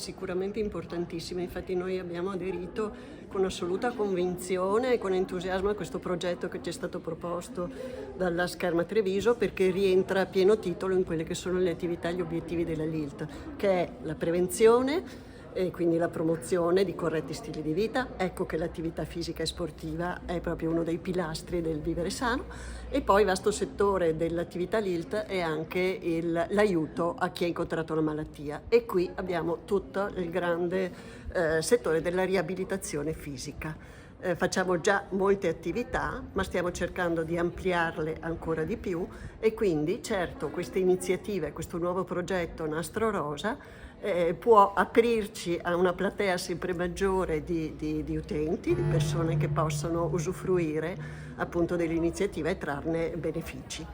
Sicuramente importantissima, infatti noi abbiamo aderito con assoluta convinzione e con entusiasmo a questo progetto che ci è stato proposto dalla Scherma Treviso, perché rientra a pieno titolo in quelle che sono le attività e gli obiettivi della LILT, che è la prevenzione e quindi la promozione di corretti stili di vita. Ecco che l'attività fisica e sportiva è proprio uno dei pilastri del vivere sano, e poi vasto settore dell'attività LILT è anche l'aiuto a chi ha incontrato una malattia, e qui abbiamo tutto il grande settore della riabilitazione fisica. Facciamo già molte attività, ma stiamo cercando di ampliarle ancora di più, e quindi certo queste iniziative, questo nuovo progetto Nastro Rosa può aprirci a una platea sempre maggiore di utenti, di persone che possono usufruire appunto dell'iniziativa e trarne benefici.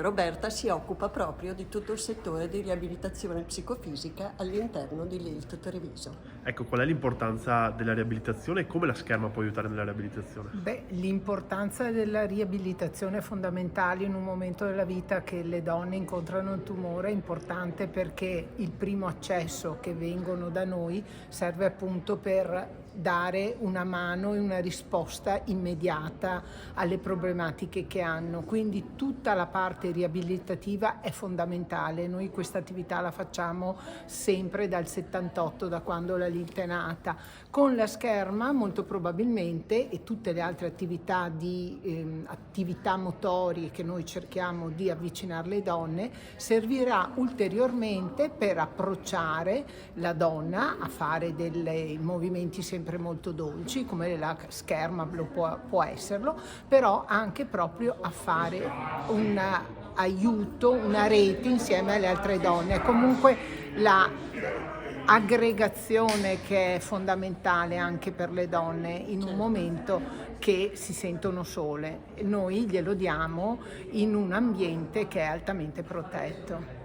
Roberta si occupa proprio di tutto il settore di riabilitazione psicofisica all'interno di LILT Treviso. Ecco, qual è l'importanza della riabilitazione e come la Scherma può aiutare nella riabilitazione? L'importanza della riabilitazione è fondamentale in un momento della vita che le donne incontrano un tumore. È importante perché il primo accesso che vengono da noi serve appunto per dare una mano e una risposta immediata alle problematiche che hanno. Quindi tutta la parte riabilitativa è fondamentale. Noi questa attività la facciamo sempre dal 78, da quando la LILT è nata. Con la Scherma molto probabilmente, e tutte le altre attività attività motorie che noi cerchiamo di avvicinare le donne, servirà ulteriormente per approcciare la donna a fare dei movimenti sempre molto dolci, come la Scherma può esserlo, però anche proprio a fare un aiuto, una rete insieme alle altre donne. Comunque la aggregazione che è fondamentale anche per le donne in un momento che si sentono sole. Noi glielo diamo in un ambiente che è altamente protetto.